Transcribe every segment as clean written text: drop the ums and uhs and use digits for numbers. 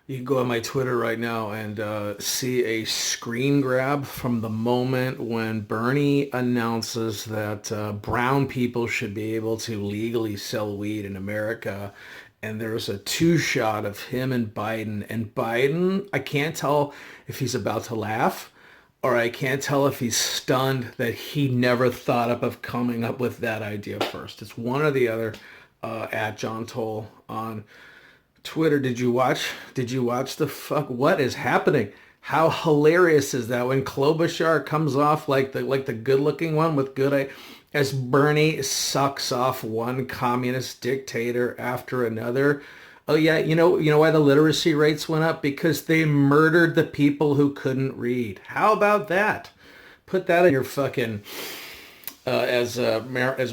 You can go on my Twitter right now and see a screen grab from the moment when Bernie announces that brown people should be able to legally sell weed in America. And there's a two shot of him and Biden. And Biden, I can't tell if he's about to laugh or I can't tell if he's stunned that he never thought up of coming up with that idea first. It's one or the other. At John Toll on Twitter. Did you watch the fuck? What is happening? How hilarious is that when Klobuchar comes off like the good looking one with good eye, as Bernie sucks off one communist dictator after another. Oh yeah, you know why the literacy rates went up? Because they murdered the people who couldn't read. How about that? Put that in your fucking as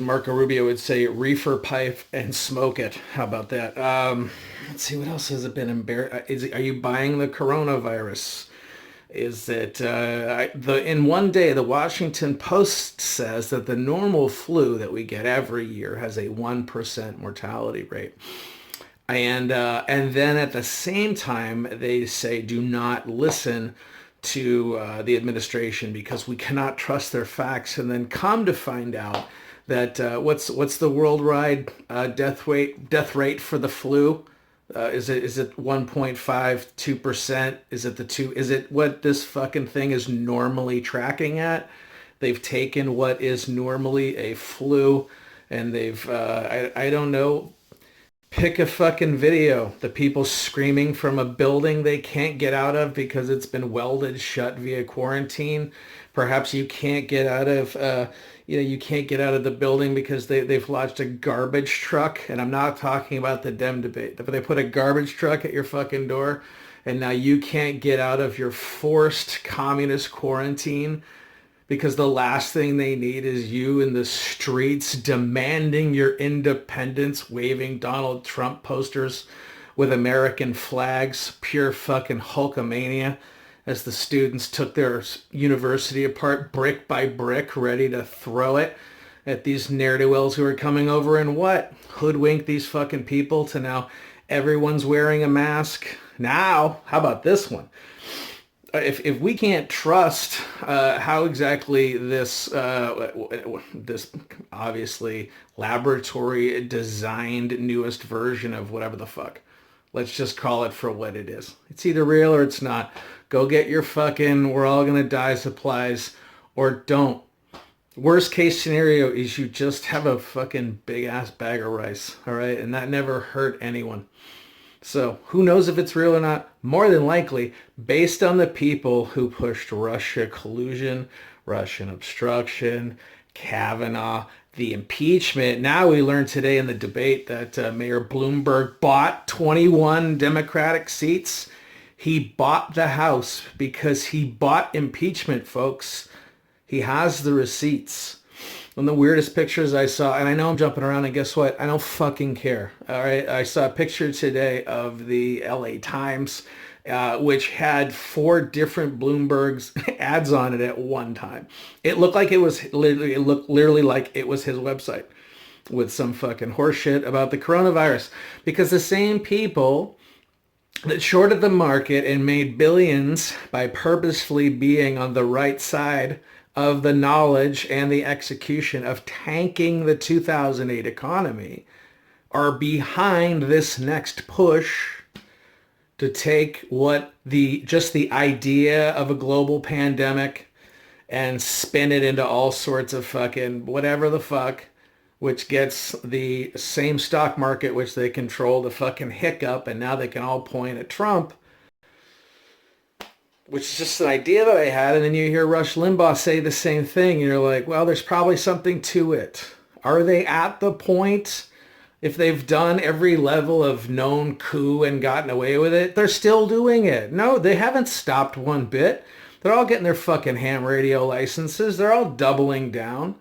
Marco Rubio would say, reefer pipe and smoke it. How about that? Let's see, what else has it been embarrassing? Are you buying the coronavirus? Is it in one day the Washington Post says that the normal flu that we get every year has a 1% mortality rate. And then at the same time they say do not listen to the administration because we cannot trust their facts. And then come to find out that what's the worldwide death rate for the flu? Is it 1.52%? Is it the two? Is it what this fucking thing is normally tracking at? They've taken what is normally a flu and they've I don't know. Pick a fucking video. The people screaming from a building they can't get out of because it's been welded shut via quarantine. Perhaps you can't get out of, you can't get out of the building because they've lodged a garbage truck. And I'm not talking about the Dem debate, but they put a garbage truck at your fucking door. And now you can't get out of your forced communist quarantine because the last thing they need is you in the streets demanding your independence, waving Donald Trump posters with American flags, pure fucking Hulkamania, as the students took their university apart brick by brick, ready to throw it at these ne'er-do-wells who are coming over and what? Hoodwink these fucking people to now everyone's wearing a mask. Now, how about this one? If we can't trust how exactly this obviously laboratory designed newest version of whatever the fuck, let's just call it for what it is. It's either real or it's not. Go get your fucking we're all gonna die supplies or don't. Worst case scenario is you just have a fucking big ass bag of rice, all right? And that never hurt anyone. So who knows if it's real or not? More than likely, based on the people who pushed Russia collusion, Russian obstruction, Kavanaugh, the impeachment. Now we learned today in the debate that Mayor Bloomberg bought 21 Democratic seats. He bought the House because he bought impeachment, folks. He has the receipts. One of the weirdest pictures I saw, and I know I'm jumping around, and guess what? I don't fucking care. All right, I saw a picture today of the LA Times, which had 4 different Bloomberg's ads on it at one time. It looked like it looked literally like it was his website with some fucking horseshit about the coronavirus. Because the same people that shorted the market and made billions by purposefully being on the right side of the knowledge and the execution of tanking the 2008 economy are behind this next push to take just the idea of a global pandemic and spin it into all sorts of fucking whatever the fuck, which gets the same stock market which they control the fucking hiccup, and now they can all point at Trump, which is just an idea that I had. And then you hear Rush Limbaugh say the same thing. And you're like, well, there's probably something to it. Are they at the point, if they've done every level of known coup and gotten away with it, they're still doing it? No, they haven't stopped one bit. They're all getting their fucking ham radio licenses. They're all doubling down.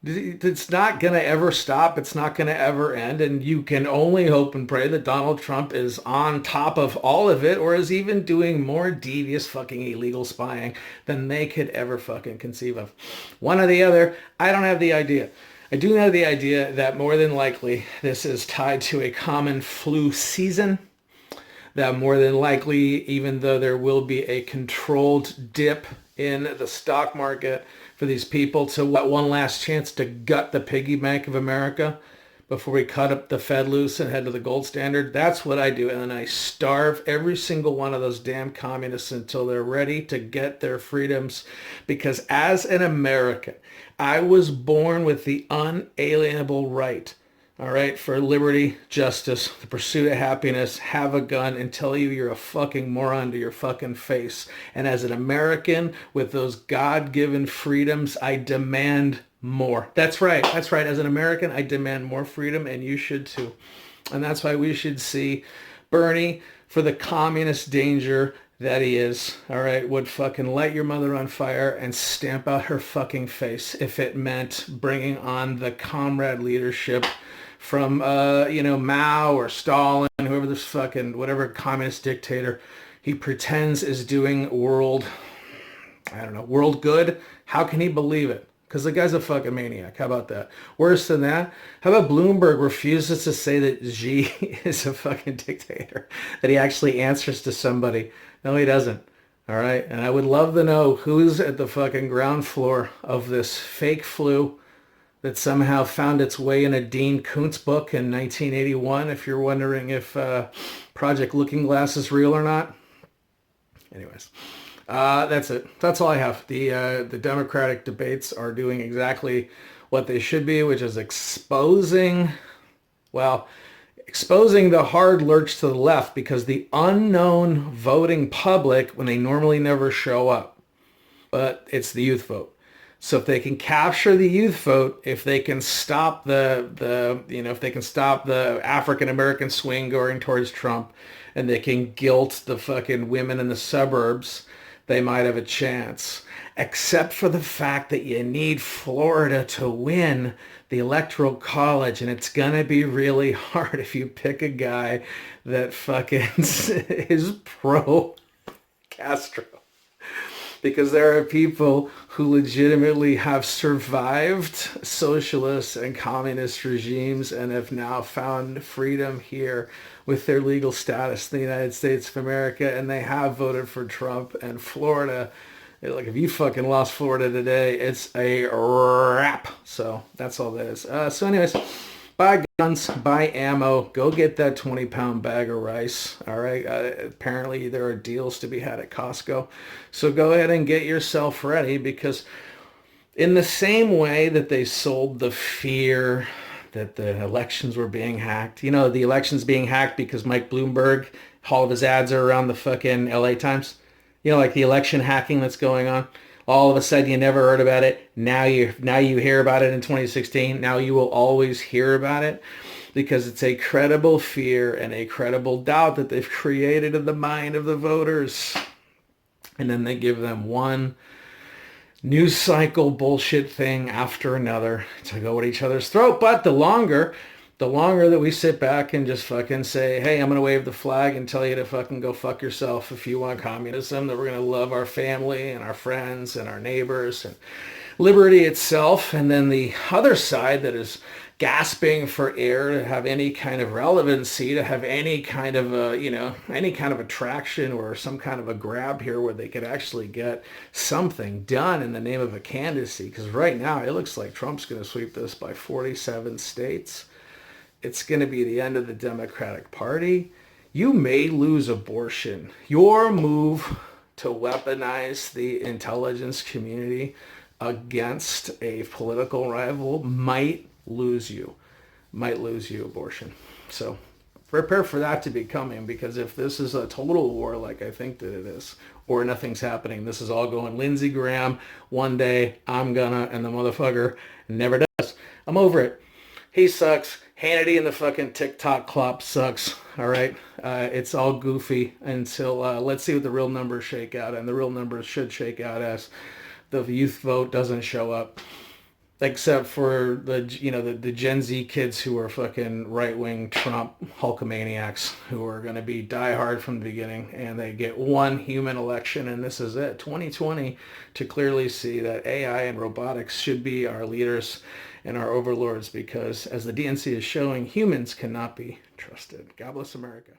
It's not going to ever stop. It's not going to ever end. And you can only hope and pray that Donald Trump is on top of all of it or is even doing more devious fucking illegal spying than they could ever fucking conceive of. One or the other, I don't have the idea. I do have the idea that more than likely this is tied to a common flu season. that more than likely, even though there will be a controlled dip in the stock market, for these people to what one last chance to gut the piggy bank of America before we cut up the Fed loose and head to the gold standard. That's what I do. And then I starve every single one of those damn communists until they're ready to get their freedoms. Because as an American, I was born with the unalienable right, all right, for liberty, justice, the pursuit of happiness, have a gun, and tell you you're a fucking moron to your fucking face. And as an American with those God-given freedoms, I demand more. That's right. That's right. As an American, I demand more freedom, and you should too. And that's why we should see Bernie, for the communist danger that he is, all right, would fucking light your mother on fire and stamp out her fucking face if it meant bringing on the comrade leadership from, Mao or Stalin, whoever this fucking, whatever communist dictator he pretends is doing world good. How can he believe it? Because the guy's a fucking maniac. How about that? Worse than that, how about Bloomberg refuses to say that Xi is a fucking dictator, that he actually answers to somebody? No, he doesn't. All right. And I would love to know who's at the fucking ground floor of this fake flu that somehow found its way in a Dean Koontz book in 1981, if you're wondering if Project Looking Glass is real or not. Anyways. That's it. That's all I have. The Democratic debates are doing exactly what they should be, which is exposing the hard lurch to the left, because the unknown voting public, when they normally never show up, but it's the youth vote. So if they can capture the youth vote, if they can stop if they can stop the African American swing going towards Trump, and they can guilt the fucking women in the suburbs, they might have a chance, except for the fact that you need Florida to win the Electoral College, and it's going to be really hard if you pick a guy that fucking is pro-Castro. Because there are people who legitimately have survived socialist and communist regimes and have now found freedom here with their legal status in the United States of America, and they have voted for Trump. And Florida, like, if you fucking lost Florida today, it's a wrap. So that's all that is. So anyways, buy guns, buy ammo, go get that 20-pound bag of rice, all right? Apparently there are deals to be had at Costco. So go ahead and get yourself ready, because in the same way that they sold the fear that the elections were being hacked, the election's being hacked because Mike Bloomberg, all of his ads are around the fucking LA Times, like the election hacking that's going on. All of a sudden, you never heard about it. Now you hear about it in 2016. Now you will always hear about it, because it's a credible fear and a credible doubt that they've created in the mind of the voters. And then they give them one news cycle bullshit thing after another to go at each other's throat. But the longer that we sit back and just fucking say, hey, I'm going to wave the flag and tell you to fucking go fuck yourself if you want communism, that we're going to love our family and our friends and our neighbors and liberty itself. And then the other side that is gasping for air to have any kind of relevancy, to have any kind of any kind of attraction or some kind of a grab here where they could actually get something done in the name of a candidacy. Because right now it looks like Trump's going to sweep this by 47 states. It's going to be the end of the Democratic Party. You may lose abortion. Your move to weaponize the intelligence community against a political rival might lose you abortion. So prepare for that to be coming, because if this is a total war like I think that it is, or nothing's happening, this is all going Lindsey Graham, one day I'm gonna, and the motherfucker never does. I'm over it. He sucks. Hannity and the fucking TikTok clop sucks. All right. It's all goofy until let's see what the real numbers shake out. And the real numbers should shake out as the youth vote doesn't show up, except for the Gen Z kids who are fucking right-wing Trump Hulkamaniacs who are going to be diehard from the beginning, and they get one human election, and this is it, 2020, to clearly see that AI and robotics should be our leaders and our overlords, because as the DNC is showing, humans cannot be trusted. God bless America.